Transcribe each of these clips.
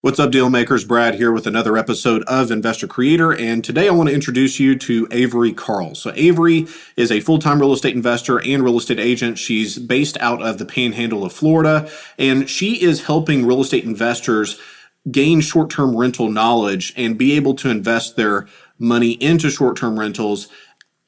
What's up, deal makers? Brad here with another episode of Investor Creator, and today I want to introduce you to Avery Carl. So Avery is a full-time real estate investor and real estate agent. She's based out of the Panhandle of Florida, and she is helping real estate investors gain short-term rental knowledge and be able to invest their money into short-term rentals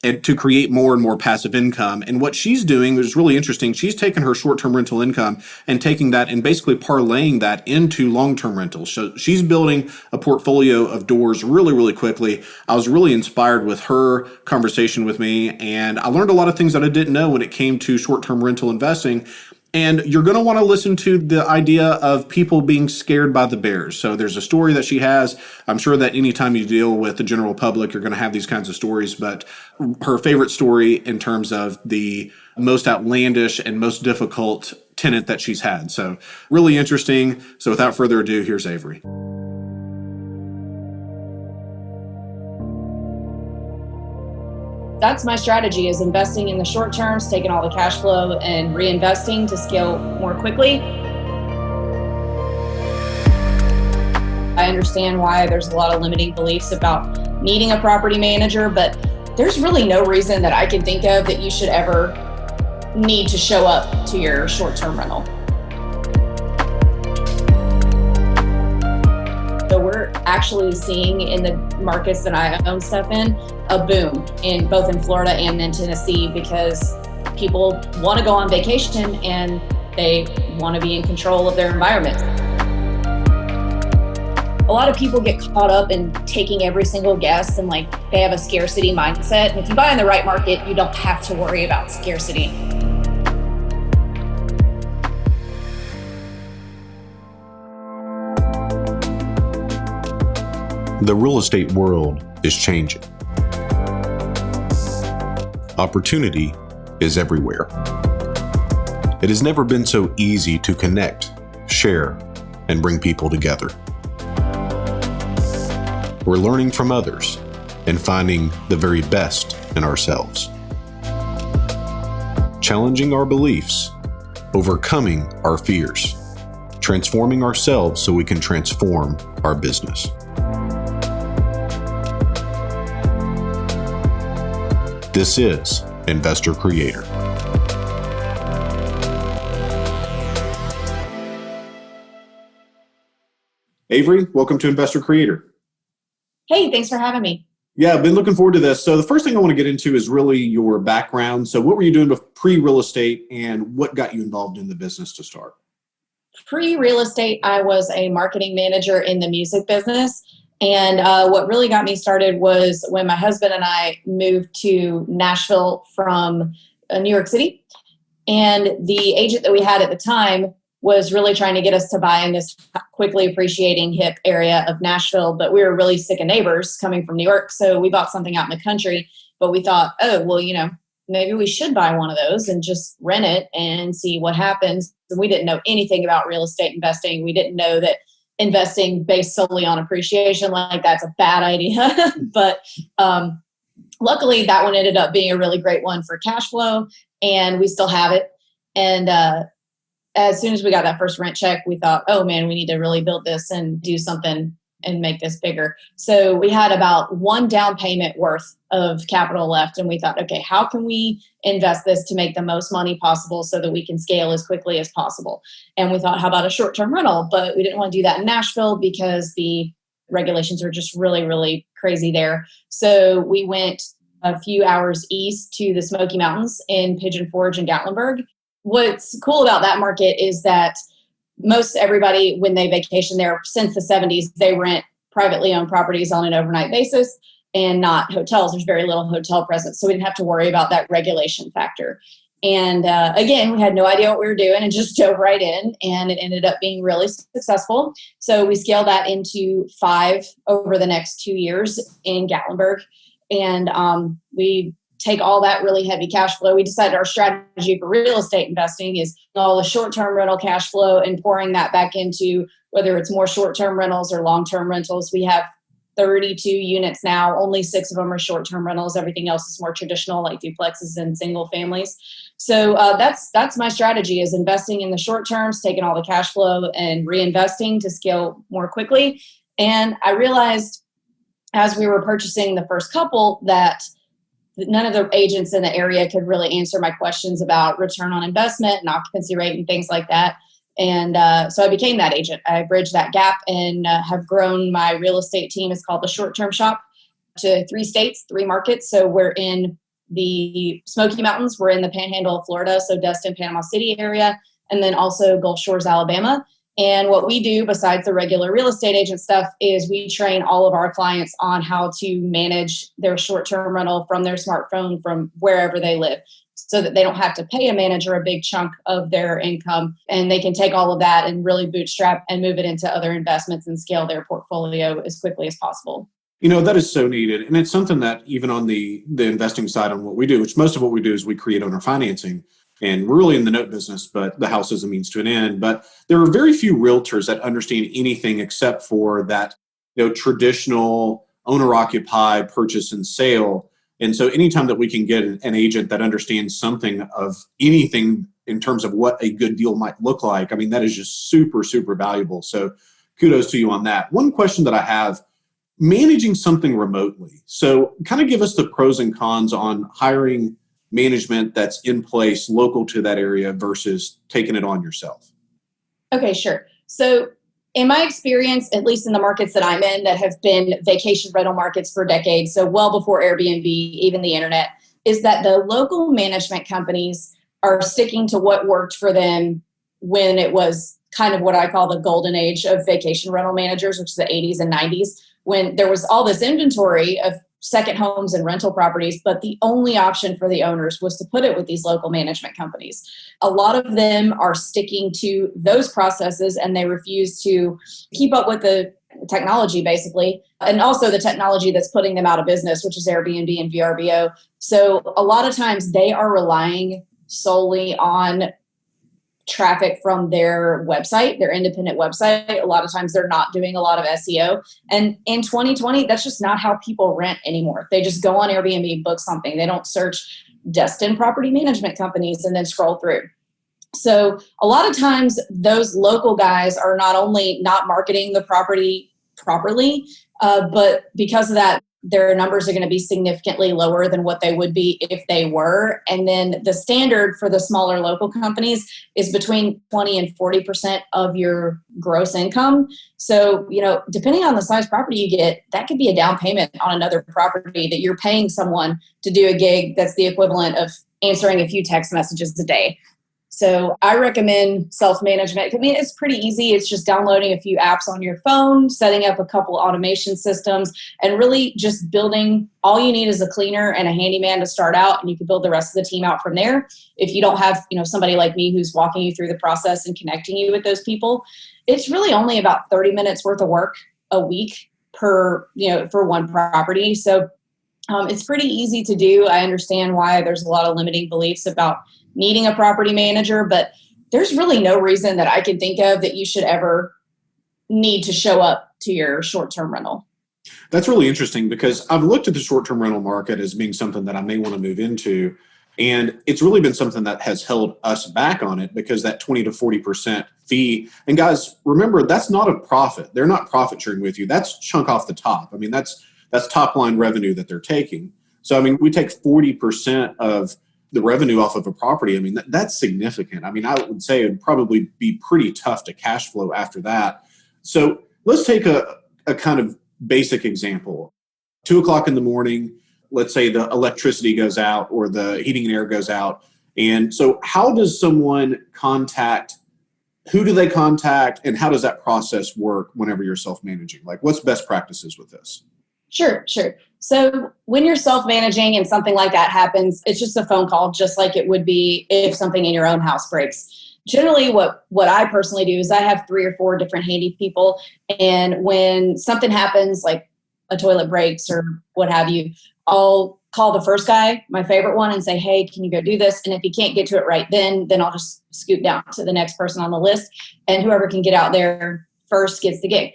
and to create more and more passive income. And what she's doing is really interesting. She's taken her short-term rental income and taking that and basically parlaying that into long-term rentals. So she's building a portfolio of doors really, really quickly. I was really inspired with her conversation with me, and I learned a lot of things that I didn't know when it came to short-term rental investing. And you're going to want to listen to the idea of people being scared by the bears. So there's a story that she has. I'm sure that anytime you deal with the general public, you're going to have these kinds of stories. But her favorite story in terms of the most outlandish and most difficult tenant that she's had. So really interesting. So without further ado, here's Avery. That's my strategy, is investing in the short terms, taking all the cash flow and reinvesting to scale more quickly. I understand why there's a lot of limiting beliefs about needing a property manager, but there's really no reason that I can think of that you should ever need to show up to your short-term rental. So we're actually seeing in the markets that I own stuff in a boom in both in Florida and in Tennessee, because people want to go on vacation and they want to be in control of their environment. A lot of people get caught up in taking every single guess and they have a scarcity mindset. And if you buy in the right market, you don't have to worry about scarcity. The real estate world is changing. Opportunity is everywhere. It has never been so easy to connect, share, and bring people together. We're learning from others and finding the very best in ourselves. Challenging our beliefs, overcoming our fears, transforming ourselves so we can transform our business. This is Investor Creator. Avery, welcome to Investor Creator. Hey, thanks for having me. Yeah, I've been looking forward to this. So the first thing I want to get into is really your background. So what were you doing pre-real estate, and what got you involved in the business to start? Pre-real estate, I was a marketing manager in the music business. And what really got me started was when my husband and I moved to Nashville from New York City. And the agent that we had at the time was really trying to get us to buy in this quickly appreciating hip area of Nashville. But we were really sick of neighbors coming from New York. So we bought something out in the country. But we thought, maybe we should buy one of those and just rent it and see what happens. And we didn't know anything about real estate investing. We didn't know that investing based solely on appreciation, that's a bad idea. But luckily that one ended up being a really great one for cash flow, and we still have it. And as soon as we got that first rent check, we thought, oh man, we need to really build this and do something and make this bigger. So we had about one down payment worth of capital left. And we thought, okay, how can we invest this to make the most money possible so that we can scale as quickly as possible? And we thought, how about a short-term rental? But we didn't want to do that in Nashville because the regulations are just really, really crazy there. So we went a few hours east to the Smoky Mountains in Pigeon Forge and Gatlinburg. What's cool about that market is that most everybody, when they vacation there since the 70s, they rent privately owned properties on an overnight basis and not hotels. There's very little hotel presence, so we didn't have to worry about that regulation factor. And again, we had no idea what we were doing and just dove right in, and it ended up being really successful. So we scaled that into 5 over the next 2 years in Gatlinburg. And we take all that really heavy cash flow. We decided our strategy for real estate investing is all the short-term rental cash flow and pouring that back into whether it's more short-term rentals or long-term rentals. We have 32 units now. Only 6 of them are short-term rentals. Everything else is more traditional, like duplexes and single families. So that's my strategy, is investing in the short terms, taking all the cash flow and reinvesting to scale more quickly. And I realized as we were purchasing the first couple that none of the agents in the area could really answer my questions about return on investment and occupancy rate and things like that. And so I became that agent. I bridged that gap and have grown my real estate team. It's called the Short Term Shop, to 3 states, 3 markets. So we're in the Smoky Mountains. We're in the Panhandle of Florida, so Destin, Panama City area, and then also Gulf Shores, Alabama. And what we do besides the regular real estate agent stuff is we train all of our clients on how to manage their short-term rental from their smartphone from wherever they live, so that they don't have to pay a manager a big chunk of their income, and they can take all of that and really bootstrap and move it into other investments and scale their portfolio as quickly as possible. That is so needed. And it's something that even on the investing side on what we do, which most of what we do is we create owner financing, and we're really in the note business, but the house is a means to an end. But there are very few realtors that understand anything except for that, traditional owner occupied purchase and sale. And so anytime that we can get an agent that understands something of anything in terms of what a good deal might look like, that is just super, super valuable. So kudos to you on that. One question that I have, managing something remotely. So kind of give us the pros and cons on hiring management that's in place local to that area versus taking it on yourself. Okay, sure. So in my experience, at least in the markets that I'm in that have been vacation rental markets for decades, so well before Airbnb, even the internet, is that the local management companies are sticking to what worked for them when it was kind of what I call the golden age of vacation rental managers, which is the 80s and 90s, when there was all this inventory of second homes and rental properties, but the only option for the owners was to put it with these local management companies. A lot of them are sticking to those processes, and they refuse to keep up with the technology, basically, and also the technology that's putting them out of business, which is Airbnb and VRBO. So a lot of times they are relying solely on traffic from their website, their independent website. A lot of times they're not doing a lot of SEO. And in 2020, that's just not how people rent anymore. They just go on Airbnb, book something. They don't search Destin property management companies and then scroll through. So a lot of times those local guys are not only not marketing the property properly, but because of that, their numbers are going to be significantly lower than what they would be if they were. And then the standard for the smaller local companies is between 20 and 40% of your gross income. So, depending on the size property you get, that could be a down payment on another property that you're paying someone to do a gig that's the equivalent of answering a few text messages a day. So I recommend self-management. It's pretty easy. It's just downloading a few apps on your phone, setting up a couple automation systems, and really just building. All you need is a cleaner and a handyman to start out, and you can build the rest of the team out from there. If you don't have, somebody like me who's walking you through the process and connecting you with those people, it's really only about 30 minutes worth of work a week for one property. So it's pretty easy to do. I understand why there's a lot of limiting beliefs about needing a property manager, but there's really no reason that I can think of that you should ever need to show up to your short-term rental. That's really interesting, because I've looked at the short-term rental market as being something that I may want to move into. And it's really been something that has held us back on it, because that 20 to 40% fee. And guys, remember, that's not a profit. They're not profit sharing with you. That's chunk off the top. That's top line revenue that they're taking. So, we take 40% of the revenue off of a property. That's significant. I would say it would probably be pretty tough to cash flow after that. So let's take a kind of basic example. 2:00 in the morning, let's say the electricity goes out or the heating and air goes out. And so how does someone who do they contact, and how does that process work whenever you're self-managing? What's best practices with this? Sure. So when you're self-managing and something like that happens, it's just a phone call, just like it would be if something in your own house breaks. Generally, what I personally do is I have 3 or 4 different handy people. And when something happens, like a toilet breaks or what have you, I'll call the first guy, my favorite one, and say, hey, can you go do this? And if he can't get to it right then I'll just scoot down to the next person on the list. And whoever can get out there first gets the gig.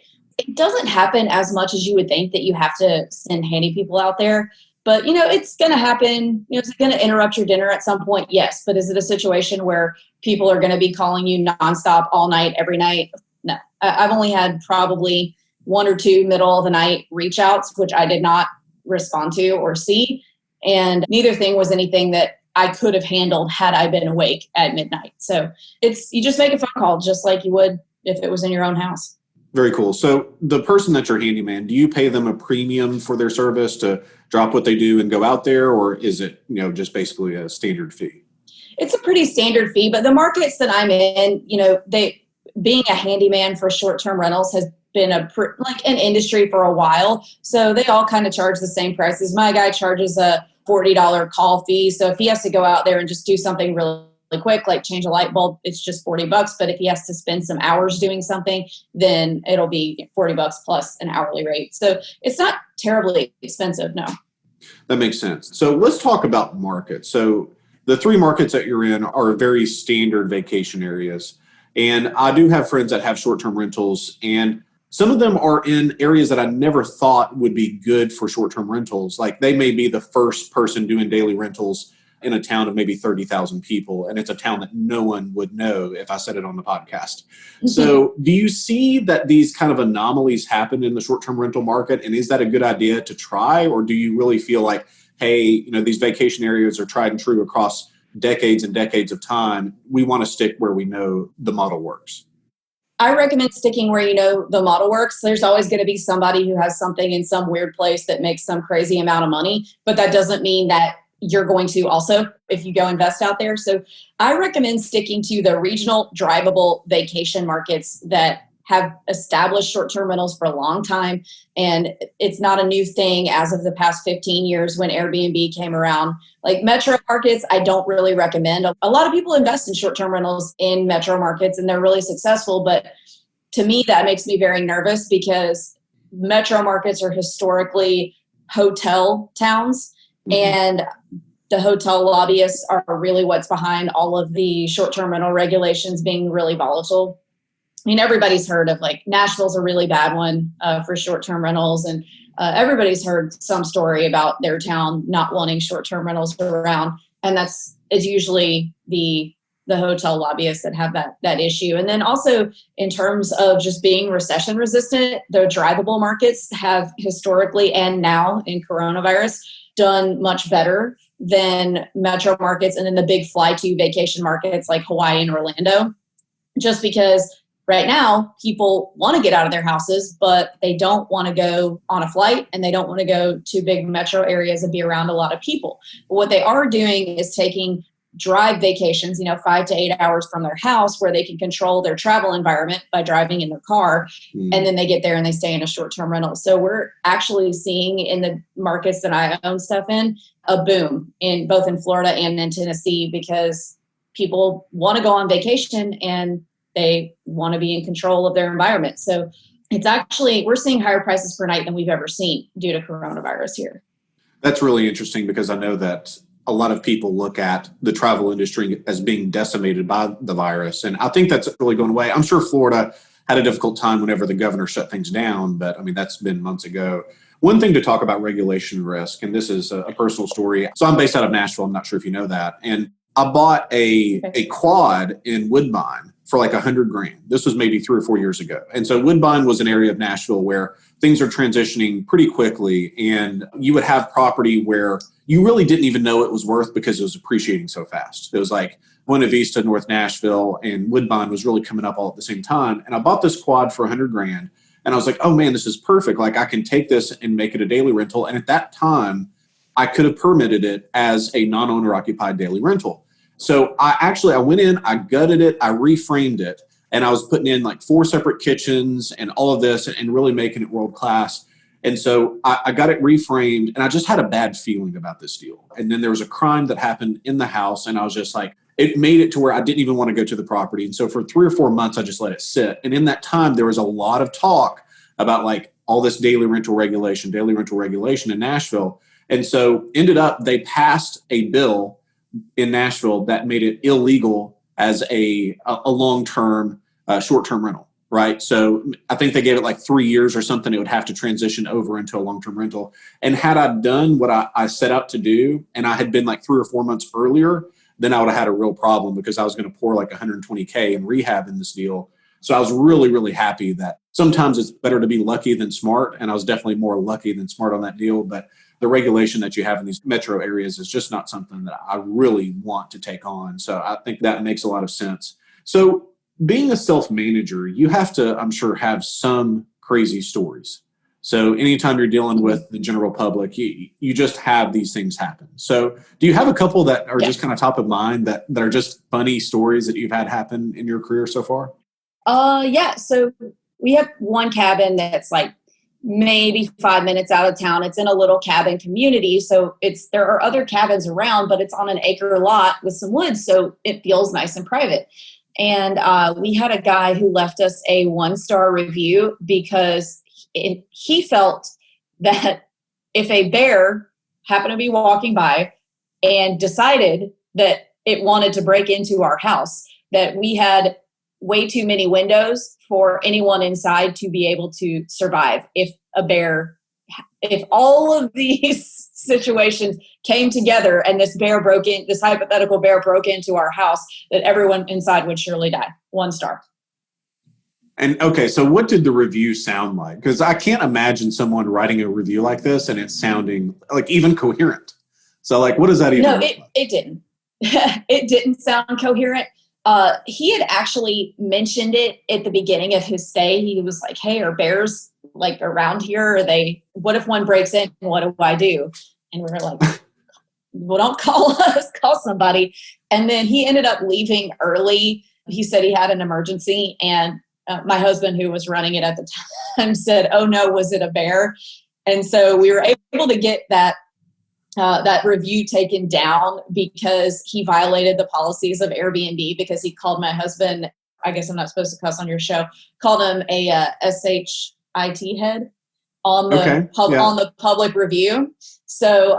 It doesn't happen as much as you would think that you have to send handy people out there. But, it's going to happen. Is it going to interrupt your dinner at some point? Yes. But is it a situation where people are going to be calling you nonstop all night, every night? No. I've only had probably one or two middle of the night reach outs, which I did not respond to or see. And neither thing was anything that I could have handled had I been awake at midnight. So you just make a phone call just like you would if it was in your own house. Very cool. So the person that's your handyman, do you pay them a premium for their service to drop what they do and go out there, or is it, just basically a standard fee? It's a pretty standard fee, but the markets that I'm in, being a handyman for short-term rentals has been an industry for a while. So they all kind of charge the same prices. My guy charges a $40 call fee. So if he has to go out there and just do something really quick, like change a light bulb, it's just $40. But if he has to spend some hours doing something, then it'll be $40 plus an hourly rate. So it's not terribly expensive, no. That makes sense. So let's talk about markets. So the three markets that you're in are very standard vacation areas. And I do have friends that have short-term rentals, and some of them are in areas that I never thought would be good for short-term rentals. Like they may be the first person doing daily rentals in a town of maybe 30,000 people. And it's a town that no one would know if I said it on the podcast. So do you see that these kind of anomalies happen in the short-term rental market? And is that a good idea to try? Or do you really feel like, hey, these vacation areas are tried and true across decades and decades of time. We want to stick where we know the model works? I recommend sticking where the model works. There's always going to be somebody who has something in some weird place that makes some crazy amount of money, but that doesn't mean that you're going to also if you go invest out there. So I recommend sticking to the regional drivable vacation markets that have established short-term rentals for a long time. And it's not a new thing as of the past 15 years when Airbnb came around. Like metro markets, I don't really recommend. A lot of people invest in short-term rentals in metro markets and they're really successful. But to me, that makes me very nervous because metro markets are historically hotel towns. And the hotel lobbyists are really what's behind all of the short-term rental regulations being really volatile. I mean, everybody's heard of Nashville's a really bad one for short-term rentals. And everybody's heard some story about their town not wanting short-term rentals around. And it's usually the hotel lobbyists that have that issue. And then also in terms of just being recession resistant, the drivable markets have historically and now in coronavirus done much better than metro markets and then the big fly-to vacation markets like Hawaii and Orlando, just because right now people want to get out of their houses, but they don't want to go on a flight and they don't want to go to big metro areas and be around a lot of people. But what they are doing is taking drive vacations, 5 to 8 hours from their house where they can control their travel environment by driving in their car. And then they get there and they stay in a short-term rental. So we're actually seeing in the markets that I own stuff in a boom in both in Florida and in Tennessee because people want to go on vacation and they want to be in control of their environment. So it's actually, we're seeing higher prices per night than we've ever seen due to coronavirus here. That's really interesting because I know that a lot of people look at the travel industry as being decimated by the virus. And I think that's really going away. I'm sure Florida had a difficult time whenever the governor shut things down, but I mean, that's been months ago. One thing to talk about regulation risk, and this is a personal story. So I'm based out of Nashville. I'm not sure if you know that. And I bought a quad in Woodbine for like $100,000. This was maybe 3 or 4 years ago. And so Woodbine was an area of Nashville where things are transitioning pretty quickly. And you would have property where you really didn't even know it was worth because it was appreciating so fast. It was like Buena Vista, North Nashville, and Woodbine was really coming up all at the same time. And I bought this quad for $100,000. And I was like, oh man, this is perfect. Like I can take this and make it a daily rental. And at that time, I could have permitted it as a non-owner occupied daily rental. So I went in, I gutted it, I reframed it, and I was putting in like 4 separate kitchens and all of this and really making it world class. And so I got it reframed and I just had a bad feeling about this deal. And then there was a crime that happened in the house and I was just like, it made it to where I didn't even want to go to the property. And so for 3 or 4 months, I just let it sit. And in that time, there was a lot of talk about like all this daily rental regulation in Nashville. And so ended up, they passed a bill in Nashville that made it illegal as a long-term, short-term rental. right? So I think they gave it like 3 years or something. It would have to transition over into a long-term rental. And had I done what I set out to do, and I had been like 3 or 4 months earlier, then I would have had a real problem because I was going to pour like 120K in rehab in this deal. So I was really, really happy that sometimes it's better to be lucky than smart. And I was definitely more lucky than smart on that deal. But the regulation that you have in these metro areas is just not something that I really want to take on. So I think that makes a lot of sense. So being a self-manager, you have to, I'm sure, have some crazy stories. So anytime you're dealing with the general public, you just have these things happen. So do you have a couple that are just kind of top of mind that are just funny stories that you've had happen in your career so far? Yeah. So we have one cabin that's like maybe 5 minutes out of town. It's in a little cabin community. So there are other cabins around, but it's on an acre lot with some woods. So it feels nice and private. And we had a guy who left us a 1-star review because he felt that if a bear happened to be walking by and decided that it wanted to break into our house, that we had way too many windows for anyone inside to be able to survive if all of these situations came together and this hypothetical bear broke into our house, that everyone inside would surely die. 1-star. And okay, so what did the review sound like? Because I can't imagine someone writing a review like this and it sounding like even coherent. So like, what does that even No, look like? it didn't. It didn't sound coherent. He had actually mentioned it at the beginning of his stay. He was like, "Hey, are bears like around here? What if one breaks in? What do I do?" And we were like, "Well, don't call us, call somebody." And then he ended up leaving early. He said he had an emergency, and my husband, who was running it at the time, said, "Oh no, was it a bear?" And so we were able to get that review taken down because he violated the policies of Airbnb, because he called my husband, I guess I'm not supposed to cuss on your show, called him a SHIT head on the public review. So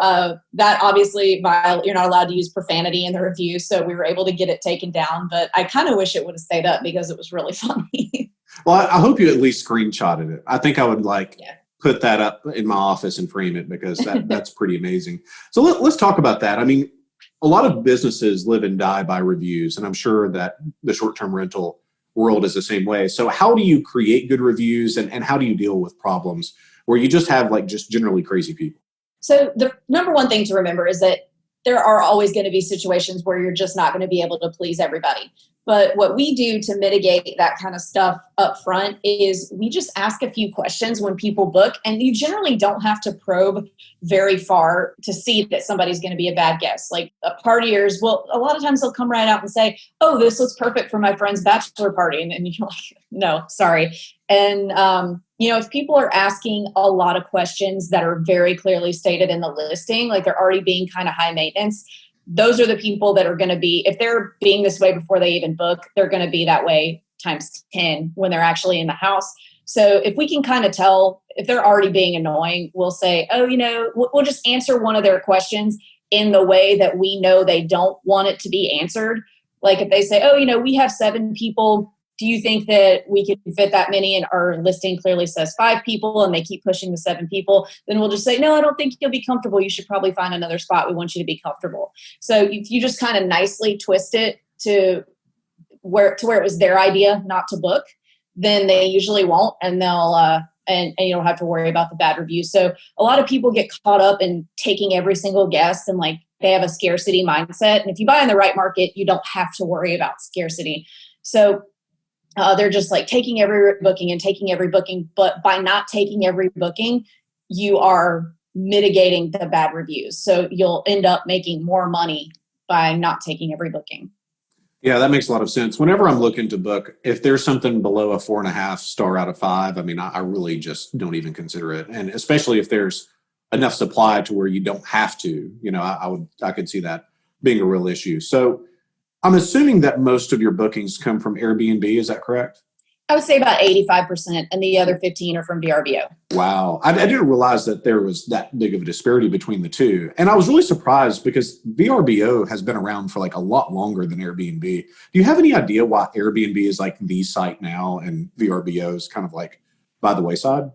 that obviously you're not allowed to use profanity in the review. So we were able to get it taken down, but I kind of wish it would have stayed up because it was really funny. Well, I hope you at least screenshotted it. I think I would put that up in my office and frame it because that's pretty amazing. So let's talk about that. I mean, a lot of businesses live and die by reviews, and I'm sure that the short-term rental world is the same way. So how do you create good reviews, and how do you deal with problems where you just have like just generally crazy people? So the number one thing to remember is that there are always going to be situations where you're just not going to be able to please everybody. But what we do to mitigate that kind of stuff up front is we just ask a few questions when people book, and you generally don't have to probe very far to see that somebody's going to be a bad guest. Like partiers, well, a lot of times they'll come right out and say, "Oh, this looks perfect for my friend's bachelor party." And you're like, "No, sorry." And, if people are asking a lot of questions that are very clearly stated in the listing, like they're already being kind of high maintenance, those are the people that are going to be, if they're being this way before they even book, they're going to be that way times 10 when they're actually in the house. So if we can kind of tell if they're already being annoying, we'll say, "Oh, we'll just answer one of their questions in the way that we know they don't want it to be answered." Like if they say, "Oh, we have 7 people. Do you think that we could fit that many?" And our listing clearly says 5 people, and they keep pushing the 7 people. Then we'll just say, "No, I don't think you'll be comfortable. You should probably find another spot. We want you to be comfortable." So if you just kind of nicely twist it to where it was their idea not to book, then they usually won't, and they'll and you don't have to worry about the bad reviews. So a lot of people get caught up in taking every single guest, and like they have a scarcity mindset. And if you buy in the right market, you don't have to worry about scarcity. So they're just like taking every booking, but by not taking every booking, you are mitigating the bad reviews. So you'll end up making more money by not taking every booking. Yeah, that makes a lot of sense. Whenever I'm looking to book, if there's something below a 4.5 star out of 5, I mean, I really just don't even consider it. And especially if there's enough supply to where you don't have to, I could see that being a real issue. So I'm assuming that most of your bookings come from Airbnb. Is that correct? I would say about 85%, and the other 15 are from VRBO. Wow. I didn't realize that there was that big of a disparity between the two. And I was really surprised because VRBO has been around for like a lot longer than Airbnb. Do you have any idea why Airbnb is like the site now and VRBO is kind of like by the wayside?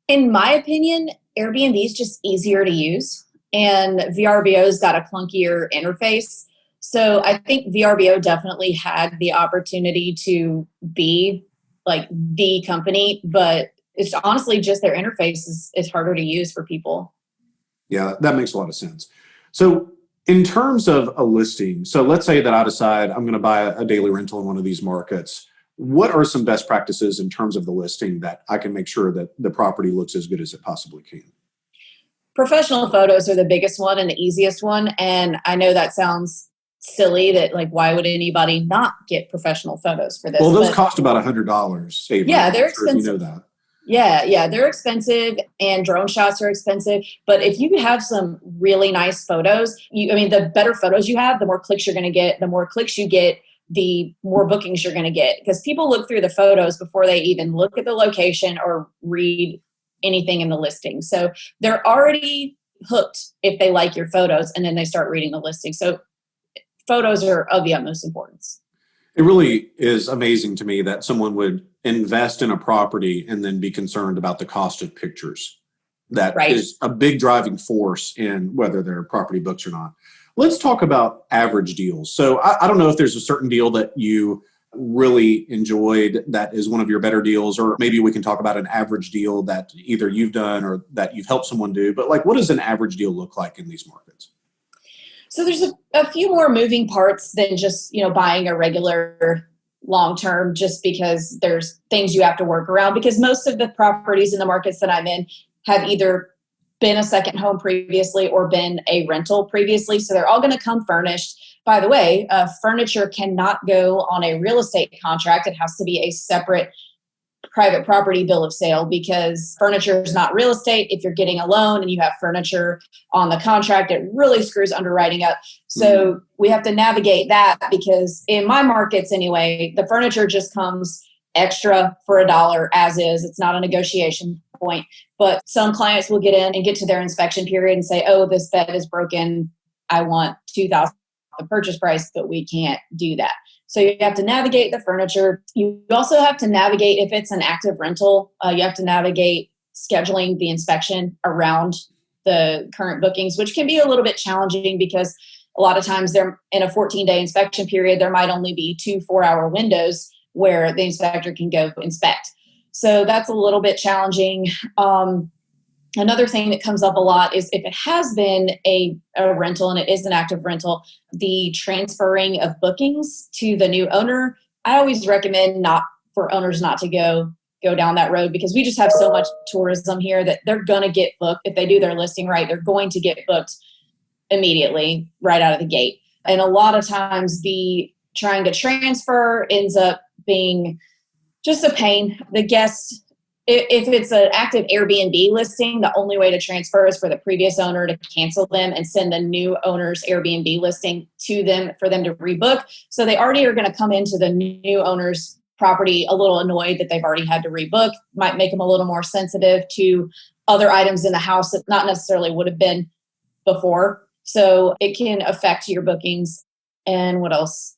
In my opinion, Airbnb is just easier to use, and VRBO's got a clunkier interface. So I think VRBO definitely had the opportunity to be like the company, but it's honestly just their interface is harder to use for people. Yeah, that makes a lot of sense. So, in terms of a listing, so let's say that I decide I'm going to buy a daily rental in one of these markets. What are some best practices in terms of the listing that I can make sure that the property looks as good as it possibly can? Professional photos are the biggest one and the easiest one. And I know that sounds silly that like, why would anybody not get professional photos for this? Well, those But cost about $100, Avery. yeah, I'm they're not sure if you know expensive. that. Yeah, they're expensive and drone shots are expensive. But if you have some really nice photos, I mean, the better photos you have, the more clicks you're going to get. The more clicks you get, the more bookings you're going to get. Because people look through the photos before they even look at the location or read anything in the listing. So they're already hooked if they like your photos and then they start reading the listing. So photos are of the utmost importance. It really is amazing to me that someone would invest in a property and then be concerned about the cost of pictures. That Right. is a big driving force in whether they're property books or not. Let's talk about average deals. So I don't know if there's a certain deal that you really enjoyed that is one of your better deals, or maybe we can talk about an average deal that either you've done or that you've helped someone do. But like, what does an average deal look like in these markets? So there's a few more moving parts than just, buying a regular long term, just because there's things you have to work around, because most of the properties in the markets that I'm in have either been a second home previously or been a rental previously. So they're all going to come furnished. By the way, furniture cannot go on a real estate contract. It has to be a separate private property bill of sale, because furniture is not real estate. If you're getting a loan and you have furniture on the contract, it really screws underwriting up. So we have to navigate that, because in my markets anyway, the furniture just comes extra for a dollar as is. It's not a negotiation point. But some clients will get in and get to their inspection period and say, oh, this bed is broken. I want $2,000 the purchase price, but we can't do that. So you have to navigate the furniture. You also have to navigate, if it's an active rental, you have to navigate scheduling the inspection around the current bookings, which can be a little bit challenging, because a lot of times they're in a 14-day inspection period. There might only be 2 4-hour windows where the inspector can go inspect. So that's a little bit challenging. Another thing that comes up a lot is if it has been a rental and it is an active rental, the transferring of bookings to the new owner. I always recommend not for owners not to go down that road, because we just have so much tourism here that they're going to get booked. If they do their listing right, they're going to get booked immediately right out of the gate. And a lot of times the trying to transfer ends up being just a pain. The guests, if it's an active Airbnb listing, the only way to transfer is for the previous owner to cancel them and send the new owner's Airbnb listing to them for them to rebook. So they already are going to come into the new owner's property a little annoyed that they've already had to rebook. Might make them a little more sensitive to other items in the house that not necessarily would have been before. So it can affect your bookings. And what else?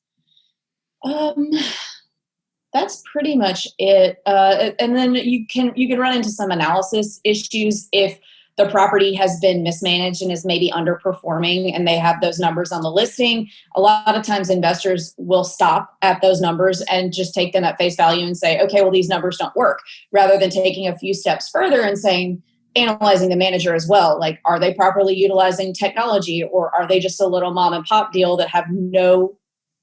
That's pretty much it. And then you can run into some analysis issues if the property has been mismanaged and is maybe underperforming and they have those numbers on the listing. A lot of times investors will stop at those numbers and just take them at face value and say, okay, well, these numbers don't work, rather than taking a few steps further and saying, analyzing the manager as well. Like, are they properly utilizing technology, or are they just a little mom and pop deal that have no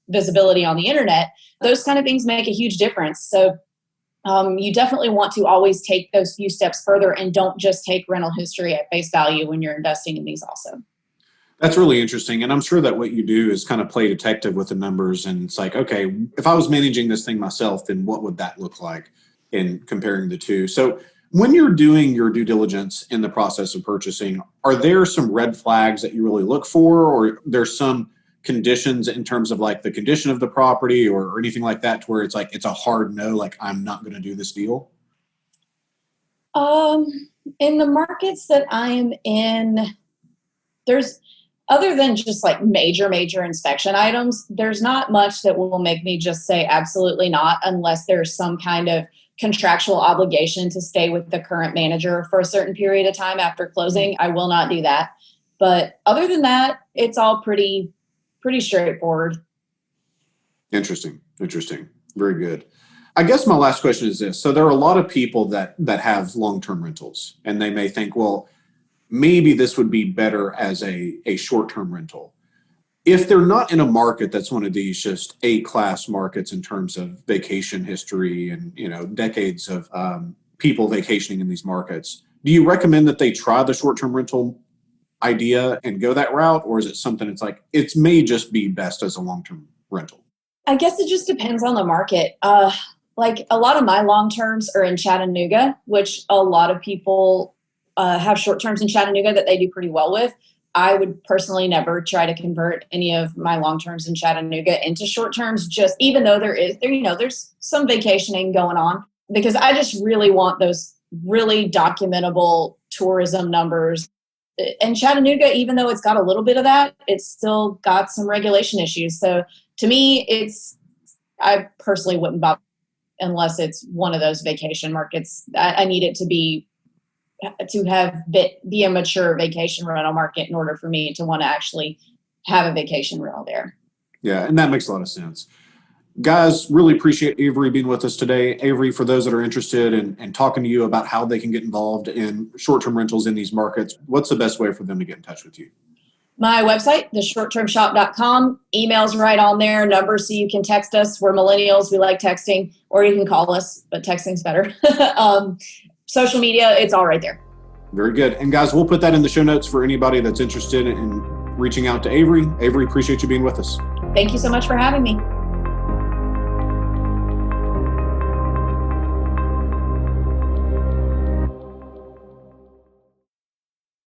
visibility on the internet? Those kind of things make a huge difference. So you definitely want to always take those few steps further, and don't just take rental history at face value when you're investing in these also. That's really interesting. And I'm sure that what you do is kind of play detective with the numbers. And it's like, okay, if I was managing this thing myself, then what would that look like in comparing the two? So when you're doing your due diligence in the process of purchasing, are there some red flags that you really look for, or there's some conditions in terms of like the condition of the property or anything like that, to where it's like it's a hard no, like I'm not going to do this deal? Um, in the markets that I'm in, there's other than just like major inspection items, there's not much that will make me just say absolutely not, unless there's some kind of contractual obligation to stay with the current manager for a certain period of time after closing. I will not do that. But other than that, it's all pretty straightforward. Interesting. Very good. I guess my last question is this. So there are a lot of people that have long-term rentals, and they may think, well, maybe this would be better as a short-term rental. If they're not in a market that's one of these just A-class markets in terms of vacation history and, decades of people vacationing in these markets, do you recommend that they try the short-term rental idea and go that route? Or is it something it's like, it may just be best as a long-term rental? I guess it just depends on the market. Like a lot of my long terms are in Chattanooga, which a lot of people have short terms in Chattanooga that they do pretty well with. I would personally never try to convert any of my long terms in Chattanooga into short terms, just even though there's some vacationing going on, because I just really want those really documentable tourism numbers. And Chattanooga, even though it's got a little bit of that, it's still got some regulation issues. So to me, I personally wouldn't buy unless it's one of those vacation markets. I need it to be a mature vacation rental market in order for me to want to actually have a vacation rental there. Yeah, and that makes a lot of sense. Guys, really appreciate Avery being with us today. Avery, for those that are interested in talking to you about how they can get involved in short-term rentals in these markets, what's the best way for them to get in touch with you? My website, theshorttermshop.com, email's right on there, numbers so you can text us. We're millennials, we like texting, or you can call us, but texting's better. Social media, it's all right there. Very good. And guys, we'll put that in the show notes for anybody that's interested in reaching out to Avery. Avery, appreciate you being with us. Thank you so much for having me.